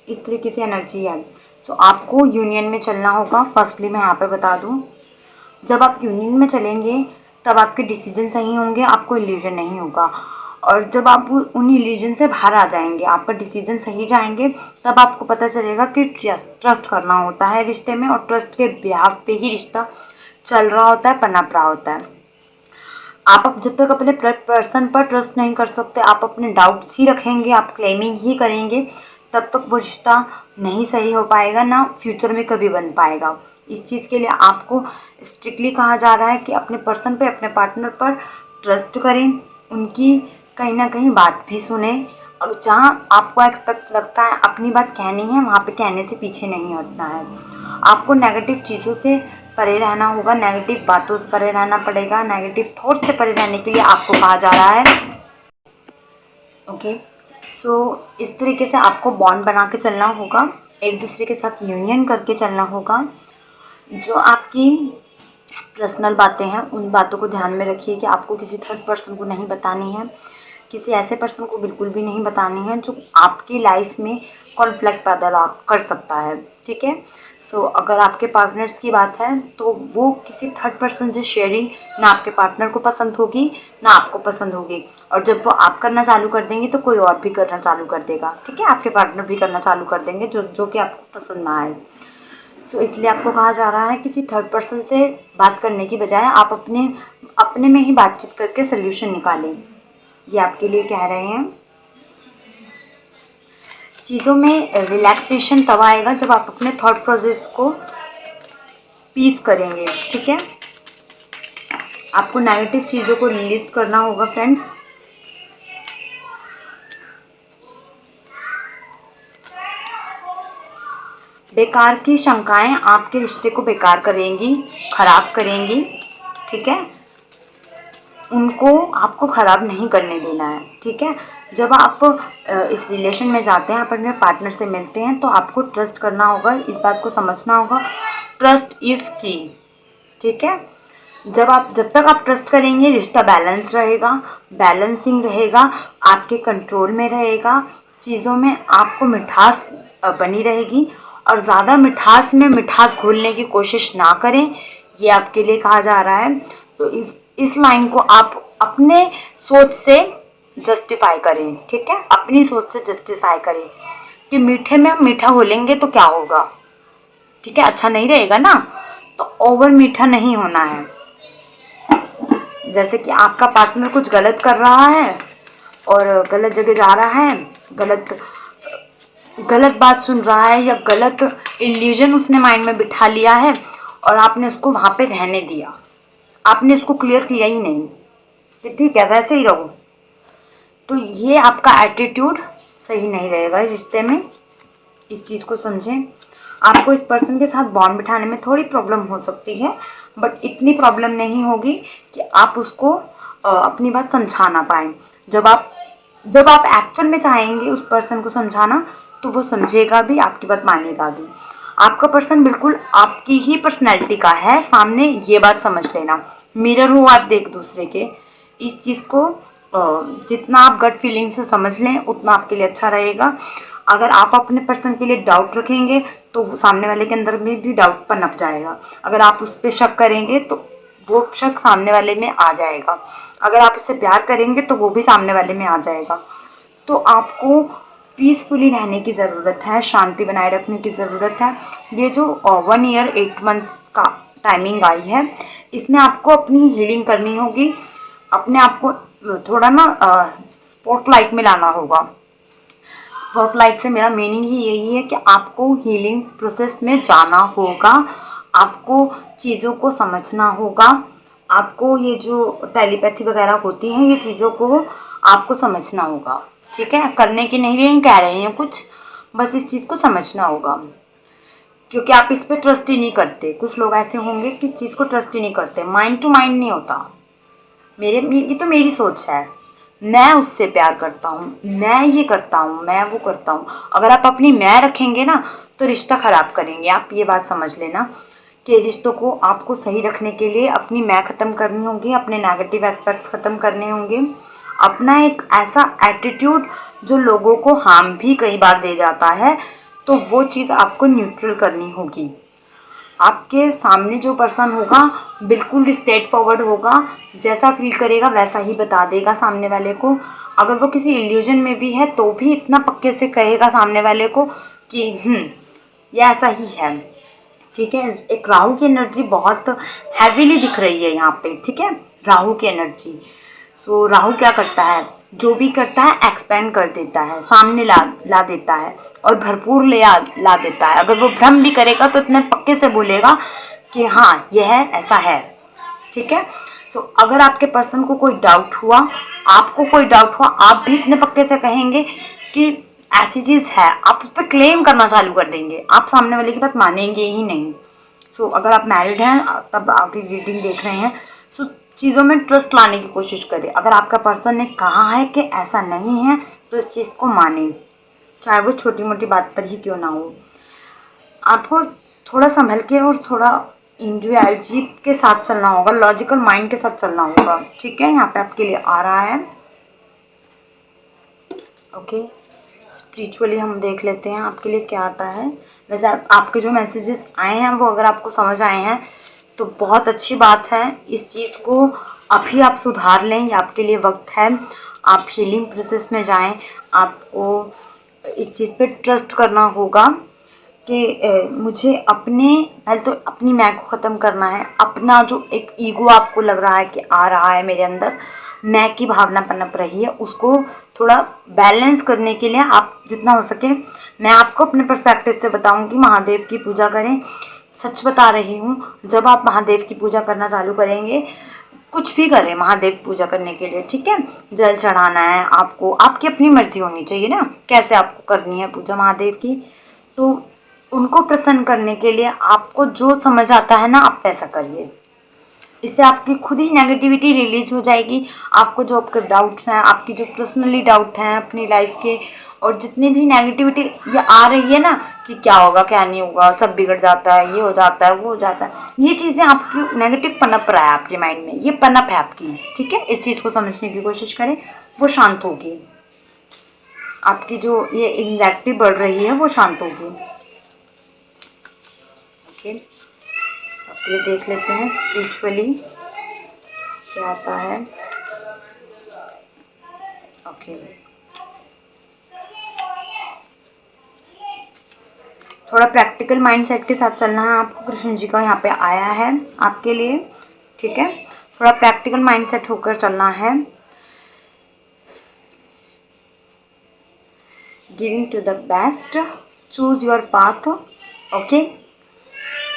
इस तरीके से एनर्जी है। सो आपको यूनियन में चलना होगा। फर्स्टली मैं यहाँ पे बता दूँ, जब आप यूनियन में चलेंगे तब आपके डिसीजन सही होंगे, आपको इल्यूजन नहीं होगा, और जब आप उन इल्यूजन से बाहर आ जाएंगे, आपका डिसीजन सही जाएंगे, तब आपको पता चलेगा कि ट्रस्ट करना होता है रिश्ते में, और ट्रस्ट के ब्याह पे ही रिश्ता चल रहा होता है, पनप रहा होता है। आप जब तक अपने पर्सन पर ट्रस्ट नहीं कर सकते, आप अपने डाउट्स ही रखेंगे, आप क्लेमिंग ही करेंगे, तब तक वो रिश्ता नहीं सही हो पाएगा, ना फ्यूचर में कभी बन पाएगा। इस चीज़ के लिए आपको स्ट्रिक्टली कहा जा रहा है कि अपने पर्सन पे, अपने पार्टनर पर ट्रस्ट करें, उनकी कहीं ना कहीं बात भी सुने, और जहाँ आपको एक्सपेक्ट लगता है अपनी बात कहनी है, वहाँ पे कहने से पीछे नहीं हटना है। आपको नेगेटिव चीज़ों से परे रहना होगा, नेगेटिव बातों से परे रहना पड़ेगा, नेगेटिव थॉट से परे रहने के लिए आपको कहा जा रहा है। ओके, सो इस तरीके से आपको बॉन्ड बना के चलना होगा, एक दूसरे के साथ यूनियन करके चलना होगा। जो आपकी पर्सनल बातें हैं उन बातों को ध्यान में रखिए कि आपको किसी थर्ड पर्सन को नहीं बतानी है, किसी ऐसे पर्सन को बिल्कुल भी नहीं बतानी है जो आपकी लाइफ में कॉन्फ्लिक्ट पैदा कर सकता है। ठीक है, सो अगर आपके पार्टनर्स की बात है तो वो किसी थर्ड पर्सन से शेयरिंग ना आपके पार्टनर को पसंद होगी ना आपको पसंद होगी, और जब वो आप करना चालू कर देंगे तो कोई और भी करना चालू कर देगा। ठीक है, आपके पार्टनर भी करना चालू कर देंगे जो कि आपको पसंद ना आए। सो इसलिए आपको कहा जा रहा है किसी थर्ड पर्सन से बात करने की बजाय आप अपने में ही बातचीत करके सोल्यूशन निकालें, ये आपके लिए कह रहे हैं। चीज़ों में रिलैक्सेशन तब आएगा जब आप अपने थॉट प्रोसेस को पीस करेंगे, ठीक है। आपको नेगेटिव चीज़ों को रिलीज करना होगा फ्रेंड्स। बेकार की शंकाएं आपके रिश्ते को बेकार करेंगी, खराब करेंगी, ठीक है। उनको आपको ख़राब नहीं करने देना है, ठीक है। जब आप इस रिलेशन में जाते हैं, अपने पार्टनर से मिलते हैं, तो आपको ट्रस्ट करना होगा, इस बात को समझना होगा, ट्रस्ट इज़ की, ठीक है। जब तक आप ट्रस्ट करेंगे रिश्ता बैलेंस रहेगा, बैलेंसिंग रहेगा, आपके कंट्रोल में रहेगा, चीज़ों में आपको मिठास बनी रहेगी। और ज़्यादा मिठास में मिठास घोलने की कोशिश ना करें, ये आपके लिए कहा जा रहा है। तो इस लाइन को आप अपने सोच से जस्टिफाई करें, ठीक है। अपनी सोच से जस्टिफाई करें कि मीठे में हम मीठा घोलेंगे तो क्या होगा, ठीक है, अच्छा नहीं रहेगा ना। तो ओवर मीठा नहीं होना है। जैसे कि आपका पार्टनर कुछ गलत कर रहा है और गलत जगह जा रहा है, गलत बात सुन रहा है, या गलत इल्यूजन उसने माइंड में बिठा लिया है और आपने उसको वहाँ पे रहने दिया, आपने उसको क्लियर किया ही नहीं कि ठीक है वैसे ही रहो, तो ये आपका एटीट्यूड सही नहीं रहेगा रिश्ते में। इस चीज़ को समझें। आपको इस पर्सन के साथ बॉन्ड बिठाने में थोड़ी प्रॉब्लम हो सकती है, बट इतनी प्रॉब्लम नहीं होगी कि आप उसको अपनी बात समझा ना पाएँ। जब आप एक्चुअल में चाहेंगे उस पर्सन को समझाना, तो वो समझेगा भी, आपकी बात मानेगा भी। आपका पर्सन बिल्कुल आपकी ही पर्सनैलिटी का है सामने, ये बात समझ लेना। मिरर हो आप एक दूसरे के। इस चीज़ को जितना आप गट फीलिंग से समझ लें उतना आपके लिए अच्छा रहेगा। अगर आप अपने पर्सन के लिए डाउट रखेंगे तो सामने वाले के अंदर में भी डाउट पनप जाएगा। अगर आप उस पर शक करेंगे तो वो शक सामने वाले में आ जाएगा। अगर आप उससे प्यार करेंगे तो वो भी सामने वाले में आ जाएगा। तो आपको पीसफुली रहने की ज़रूरत है, शांति बनाए रखने की ज़रूरत है। ये जो 1 ईयर 8 मंथ का टाइमिंग आई है, इसमें आपको अपनी हीलिंग करनी होगी। अपने आप को थोड़ा ना स्पॉटलाइट में लाना होगा। स्पॉटलाइट से मेरा मीनिंग ही यही है कि आपको हीलिंग प्रोसेस में जाना होगा, आपको चीज़ों को समझना होगा, आपको ये जो टेलीपैथी वगैरह होती हैं, ये चीज़ों को आपको समझना होगा, ठीक है। करने की नहीं कह रहे हैं कुछ, बस इस चीज़ को समझना होगा, क्योंकि आप इस पर ट्रस्ट ही नहीं करते। कुछ लोग ऐसे होंगे कि इस चीज़ को ट्रस्ट ही नहीं करते, माइंड टू माइंड नहीं होता। ये तो मेरी सोच है, मैं उससे प्यार करता हूँ, मैं ये करता हूँ, मैं वो करता हूँ। अगर आप अपनी मैं रखेंगे ना तो रिश्ता ख़राब करेंगे। आप ये बात समझ लेना कि रिश्तों को आपको सही रखने के लिए अपनी मैं ख़त्म करनी होगी, अपने नेगेटिव एस्पेक्ट्स ख़त्म करने होंगे, अपना एक ऐसा एटीट्यूड जो लोगों को हार्म भी कई बार दे जाता है, तो वो चीज़ आपको न्यूट्रल करनी होगी। आपके सामने जो पर्सन होगा बिल्कुल स्ट्रेट फॉरवर्ड होगा, जैसा फील करेगा वैसा ही बता देगा सामने वाले को। अगर वो किसी इल्यूजन में भी है तो भी इतना पक्के से कहेगा सामने वाले को कि ये ऐसा ही है, ठीक है। एक राहु की एनर्जी बहुत हैवीली दिख रही है यहाँ पे, ठीक है, राहु की एनर्जी। सो राहु क्या करता है, जो भी करता है एक्सपेंड कर देता है, सामने ला देता है और भरपूर ला देता है। अगर वो भ्रम भी करेगा तो इतने पक्के से बोलेगा कि हाँ यह ऐसा है, ठीक है। सो अगर आपके पर्सन को कोई डाउट हुआ, आपको कोई डाउट हुआ, आप भी इतने पक्के से कहेंगे कि ऐसी चीज़ है, आप उस पर क्लेम करना चालू कर देंगे, आप सामने वाले की बात मानेंगे ही नहीं। सो अगर आप मैरिड हैं तब आपकी रीडिंग देख रहे हैं, सो चीज़ों में ट्रस्ट लाने की कोशिश करें। अगर आपका पर्सन ने कहा है कि ऐसा नहीं है तो इस चीज़ को माने, चाहे वो छोटी मोटी बात पर ही क्यों ना हो। आपको थोड़ा संभल के और थोड़ा इंडिविजुअलिटी के साथ चलना होगा, लॉजिकल माइंड के साथ चलना होगा, ठीक है। यहाँ पे आपके लिए आ रहा है, ओके। स्पिरिचुअली हम देख लेते हैं आपके लिए क्या आता है। वैसे आपके जो मैसेजेस आए हैं वो अगर आपको समझ आए हैं तो बहुत अच्छी बात है। इस चीज़ को अभी आप सुधार लें, ये आपके लिए वक्त है। आप हीलिंग प्रोसेस में जाएं, आपको इस चीज़ पे ट्रस्ट करना होगा। कि मुझे पहले तो अपनी मैं को ख़त्म करना है। अपना जो एक ईगो आपको लग रहा है कि आ रहा है मेरे अंदर, मैं की भावना पनप रही है, उसको थोड़ा बैलेंस करने के लिए आप जितना हो सके, मैं आपको अपने पर्सपेक्टिव से बताऊंगी, महादेव की पूजा करें। सच बता रही हूँ, जब आप महादेव की पूजा करना चालू करेंगे, कुछ भी करें महादेव की पूजा करने के लिए, ठीक है, जल चढ़ाना है आपको, आपकी अपनी मर्जी होनी चाहिए ना कैसे आपको करनी है पूजा महादेव की। तो उनको प्रसन्न करने के लिए आपको जो समझ आता है ना, आप वैसा करिए। इससे आपकी खुद ही नेगेटिविटी रिलीज हो जाएगी। आपको जो आपके डाउट्स हैं, आपकी जो पर्सनली डाउट हैं अपनी लाइफ के, और जितनी भी नेगेटिविटी ये आ रही है ना कि क्या होगा क्या नहीं होगा, सब बिगड़ जाता है, ये हो जाता है वो हो जाता है, ये चीज़ें आपकी नेगेटिव पनप रहा है आपके माइंड में, ये पनप है आपकी, ठीक है। इस चीज़ को समझने की कोशिश करें, वो शांत होगी। आपकी जो ये एंग्जाइटी बढ़ रही है वो शांत होगी। ओके, अब ये देख लेते हैं स्पिरिचुअली क्या आता है। ओके, थोड़ा प्रैक्टिकल माइंडसेट के साथ चलना है आपको। कृष्ण जी का यहाँ पे आया है आपके लिए, ठीक है। थोड़ा प्रैक्टिकल माइंडसेट होकर चलना है। Giving to the best, choose your path. Okay,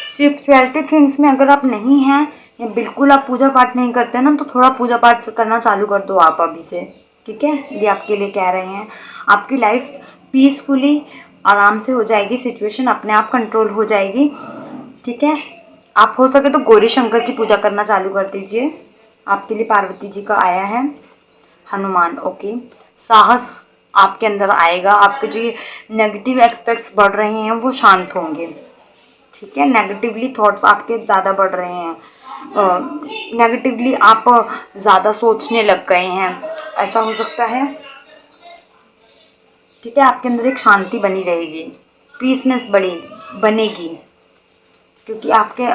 spirituality things में अगर आप नहीं हैं या बिल्कुल आप पूजा पाठ नहीं करते ना, तो थोड़ा पूजा पाठ करना चालू कर दो आप अभी से, ठीक है। ये आपके लिए कह रहे हैं। आपकी लाइफ पीसफुली आराम से हो जाएगी, सिचुएशन अपने आप कंट्रोल हो जाएगी, ठीक है। आप हो सके तो गौरी शंकर की पूजा करना चालू कर दीजिए। आपके लिए पार्वती जी का आया है, हनुमान। ओके, साहस आपके अंदर आएगा, आपके जो नेगेटिव एस्पेक्ट्स बढ़ रहे हैं वो शांत होंगे, ठीक है। नेगेटिवली थॉट्स आपके ज़्यादा बढ़ रहे हैं, नेगेटिवली आप ज़्यादा सोचने लग गए हैं, ऐसा हो सकता है, ठीक है। आपके अंदर एक शांति बनी रहेगी, पीसनेस बनेगी, क्योंकि आपके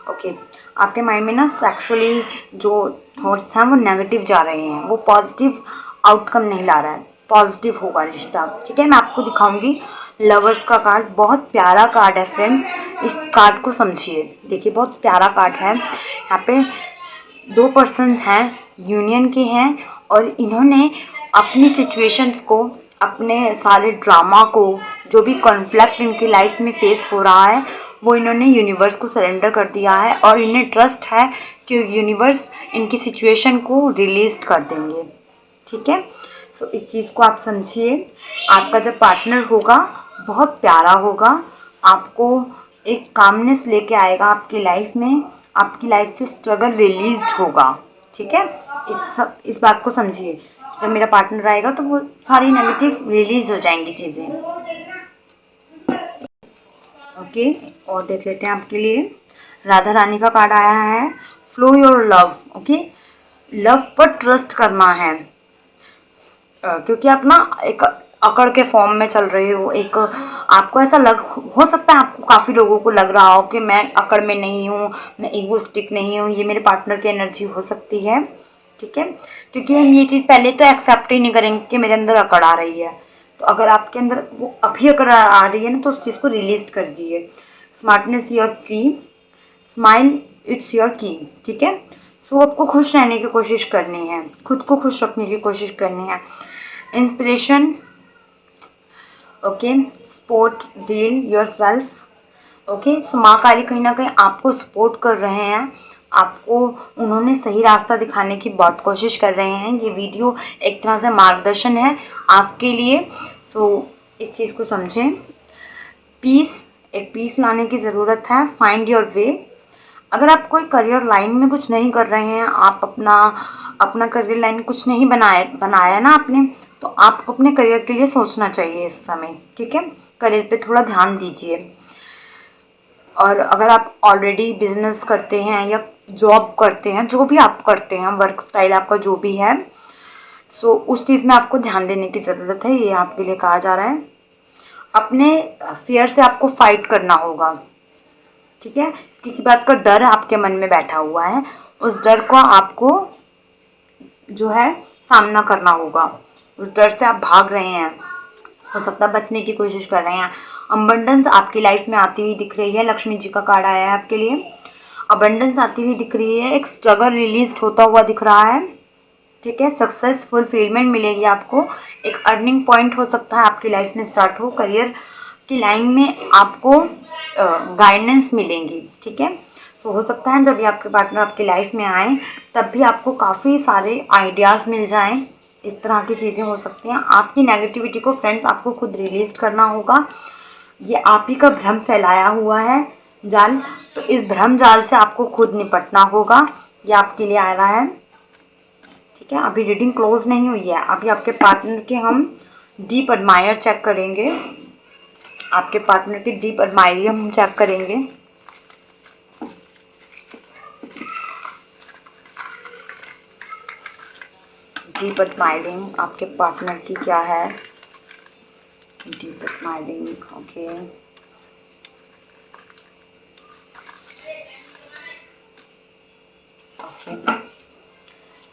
ओके, आपके माइंड में ना सेक्सुअली जो थॉट्स हैं वो नेगेटिव जा रहे हैं, वो पॉजिटिव आउटकम नहीं ला रहा है, पॉजिटिव होगा रिश्ता, ठीक है। मैं आपको दिखाऊंगी लवर्स का कार्ड, बहुत प्यारा कार्ड है फ्रेंड्स। इस कार्ड को समझिए, देखिए बहुत प्यारा कार्ड है। यहाँ पे दो पर्सन्स हैं, यूनियन के हैं, और इन्होंने अपनी सिचुएशंस को, अपने सारे ड्रामा को, जो भी कॉन्फ्लिक्ट इनकी लाइफ में फेस हो रहा है, वो इन्होंने यूनिवर्स को सरेंडर कर दिया है, और इन्हें ट्रस्ट है कि यूनिवर्स इनकी सिचुएशन को रिलीज कर देंगे, ठीक है। सो इस चीज़ को आप समझिए। आपका जब पार्टनर होगा बहुत प्यारा होगा, आपको एक कामनेस लेके आएगा आपकी लाइफ में, आपकी लाइफ से स्ट्रगल रिलीज होगा, ठीक है। इस बात को समझिए, जब मेरा पार्टनर आएगा तो वो सारी नेगेटिव रिलीज हो जाएंगी चीज़ें। ओके, और देख लेते हैं आपके लिए राधा रानी का कार्ड आया है, flow your love. Okay, love पर ट्रस्ट करना है, क्योंकि आप ना एक अकड़ के फॉर्म में चल रहे हो। एक आपको ऐसा हो सकता है, आपको काफ़ी लोगों को लग रहा हो कि मैं अकड़ में नहीं हूँ, मैं ईगोस्टिक नहीं हूँ, ये मेरे पार्टनर की एनर्जी हो सकती है, ठीक है। क्योंकि हम ये चीज़ पहले तो एक्सेप्ट ही नहीं करेंगे कि मेरे अंदर अकड़ आ रही है। तो अगर आपके अंदर वो अभी अकड़ आ रही है ना, तो उस चीज़ को रिलीज कर दीजिए। स्मार्टनेस योर की, स्माइल इट्स योर की, ठीक है। सो आपको खुश रहने की कोशिश करनी है, खुद को खुश रखने की कोशिश करनी है। Inspiration, okay, support deal your self. Okay, so माँ काली कहीं ना कहीं आपको सपोर्ट कर रहे हैं, आपको उन्होंने सही रास्ता दिखाने की बहुत कोशिश कर रहे हैं। ये वीडियो एक तरह से मार्गदर्शन है आपके लिए। सो इस चीज़ को समझें। पीस, एक पीस लाने की ज़रूरत है। फाइंड योर वे, अगर आप कोई करियर लाइन में कुछ नहीं कर रहे हैं, आप अपना करियर लाइन कुछ नहीं बनाया ना आपने, तो आपको अपने करियर के लिए सोचना चाहिए इस समय, ठीक है। करियर पे थोड़ा ध्यान दीजिए। और अगर आप ऑलरेडी बिजनेस करते हैं या जॉब करते हैं, जो भी आप करते हैं, वर्क स्टाइल आपका जो भी है, सो उस चीज़ में आपको ध्यान देने की ज़रूरत है, ये आपके लिए कहा जा रहा है। अपने फियर से आपको फाइट करना होगा, ठीक है। किसी बात का डर आपके मन में बैठा हुआ है, उस डर को आपको जो है सामना करना होगा। उस डर से आप भाग रहे हैं, हो सकता है बचने की कोशिश कर रहे हैं। अबंडेंस आपकी लाइफ में आती हुई दिख रही है, लक्ष्मी जी का कार्ड आया है आपके लिए। अबंडेंस आती हुई दिख रही है, एक स्ट्रगल रिलीज होता हुआ दिख रहा है, ठीक है। सक्सेस फुलफिलमेंट मिलेगी आपको, एक अर्निंग पॉइंट हो सकता है आपकी लाइफ में स्टार्ट हो, करियर की लाइन में आपको गाइडेंस मिलेंगी, ठीक है। तो हो सकता है जब भी आपके पार्टनर आपकी लाइफ में आए तब भी आपको काफ़ी सारे आइडियाज़ मिल जाएं, इस तरह की चीज़ें हो सकती हैं। आपकी नेगेटिविटी को फ्रेंड्स आपको खुद रिलीज करना होगा, ये आप ही का भ्रम फैलाया हुआ है जाल, तो इस भ्रम जाल से आपको खुद निपटना होगा, ये आपके लिए आ रहा है, ठीक है। अभी रीडिंग क्लोज नहीं हुई है, अभी आपके पार्टनर के हम डीप एडमायर चेक करेंगे, आपके पार्टनर की डीप एडमायर हम चेक करेंगे। डीप एडमायरिंग आपके पार्टनर की क्या है, deep admiring, okay.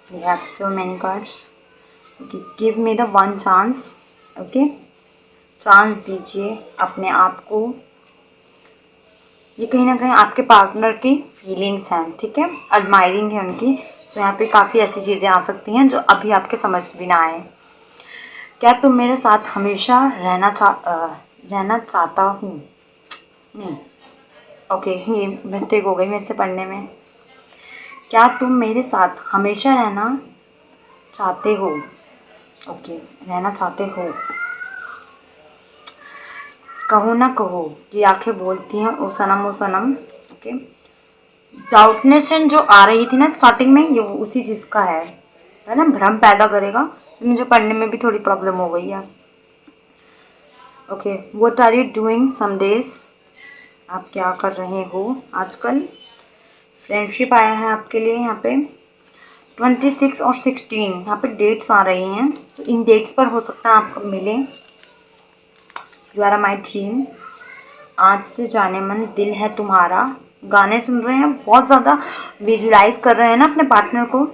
We have so many cards. Okay, give me the one chance. Okay, chance दीजिए अपने आप को। ये कहीं ना कहीं आपके पार्टनर की फीलिंग्स हैं, ठीक है, एडमायरिंग है उनकी। तो यहाँ पे काफ़ी ऐसी चीज़ें आ सकती हैं जो अभी आपके समझ भी ना आए। क्या तुम मेरे साथ हमेशा रहना चाहता हूँ, नहीं, ओके, ये मिस्टेक हो गई मेरे से पढ़ने में। क्या तुम मेरे साथ हमेशा रहना चाहते हो, ओके, रहना चाहते हो। कहो ना कहो कि आंखें बोलती हैं ओ सनम, ओके। डाउटनेशन जो आ रही थी ना स्टार्टिंग में, ये उसी चीज़ का है ना, भ्रम पैदा करेगा। मुझे पढ़ने में भी थोड़ी प्रॉब्लम हो गई है, okay. What are you doing some days, आप क्या कर रहे हो आजकल। फ्रेंडशिप आया है आपके लिए यहाँ पे 26 और 16, यहाँ पे डेट्स आ रही हैं, तो इन डेट्स पर हो सकता है आपको मिले। यू आर माई ड्रीम, आज से जाने मन दिल है तुम्हारा। गाने सुन रहे हैं, बहुत ज़्यादा विजुलाइज कर रहे हैं ना अपने पार्टनर को।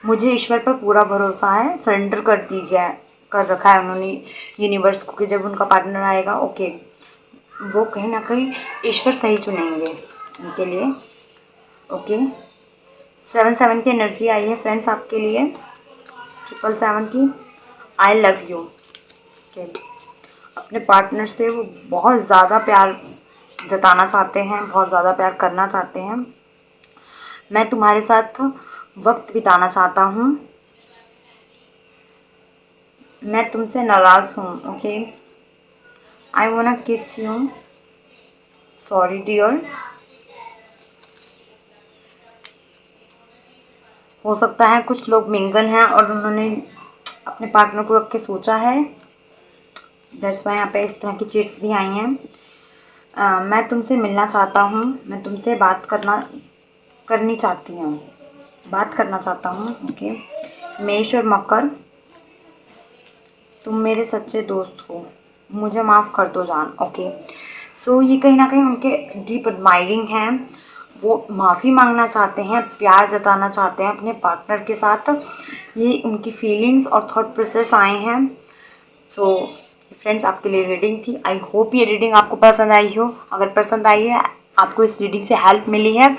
मुझे ईश्वर पर पूरा भरोसा है, सरेंडर कर दीजिए, कर रखा है उन्होंने यूनिवर्स को कि जब उनका पार्टनर आएगा, ओके, वो कहीं ना कहीं ईश्वर सही चुनेंगे उनके लिए, ओके। 7 की एनर्जी आई है फ्रेंड्स आपके लिए, 777 की। आई लव यू, ओके। अपने पार्टनर से वो बहुत ज़्यादा प्यार जताना चाहते हैं, बहुत ज़्यादा प्यार करना चाहते हैं। मैं तुम्हारे साथ वक्त बिताना चाहता हूँ, मैं तुमसे नाराज़ हूँ, okay. I wanna kiss you, sorry dear. हो सकता है कुछ लोग मिंगल हैं और उन्होंने अपने पार्टनर को रख के सोचा है, दैट्स वाई यहाँ पे इस तरह की चीट्स भी आई हैं। मैं तुमसे मिलना चाहता हूँ, मैं तुमसे बात करना चाहता हूँ, ओके। मेष और मकर, तुम मेरे सच्चे दोस्त हो, मुझे माफ़ कर दो जान, ओके। सो ये कहीं ना कहीं उनके डीप एडमायरिंग हैं, वो माफ़ी मांगना चाहते हैं, प्यार जताना चाहते हैं अपने पार्टनर के साथ। ये उनकी फीलिंग्स और थॉट प्रोसेस आए हैं। सो फ्रेंड्स आपके लिए रीडिंग थी। आई होप ये रीडिंग आपको पसंद आई हो। अगर पसंद आई है, आपको इस रीडिंग से हेल्प मिली है,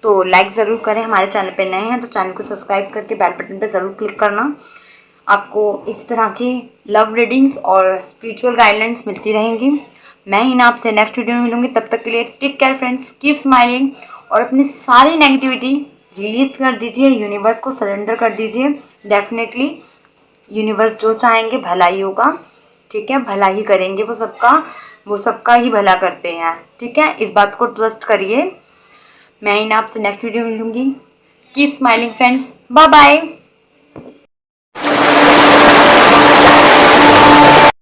तो लाइक ज़रूर करें। हमारे चैनल पे नए हैं तो चैनल को सब्सक्राइब करके बेल बटन पे ज़रूर क्लिक करना। आपको इस तरह की लव रीडिंग्स और स्पिरिचुअल गाइडलाइंस मिलती रहेंगी। मैं ही ना आपसे नेक्स्ट वीडियो में मिलूंगी, तब तक के लिए take care friends, keep smiling और अपनी सारी नेगेटिविटी रिलीज कर दीजिए, यूनिवर्स को सरेंडर कर दीजिए। डेफिनेटली यूनिवर्स जो चाहेंगे भला ही होगा, ठीक है, भला ही करेंगे वो सबका ही भला करते हैं, ठीक है। इस बात को ट्रस्ट करिए। मैं ही ना आपसे नेक्स्ट वीडियो में मिलूंगी। Keep smiling friends, bye bye.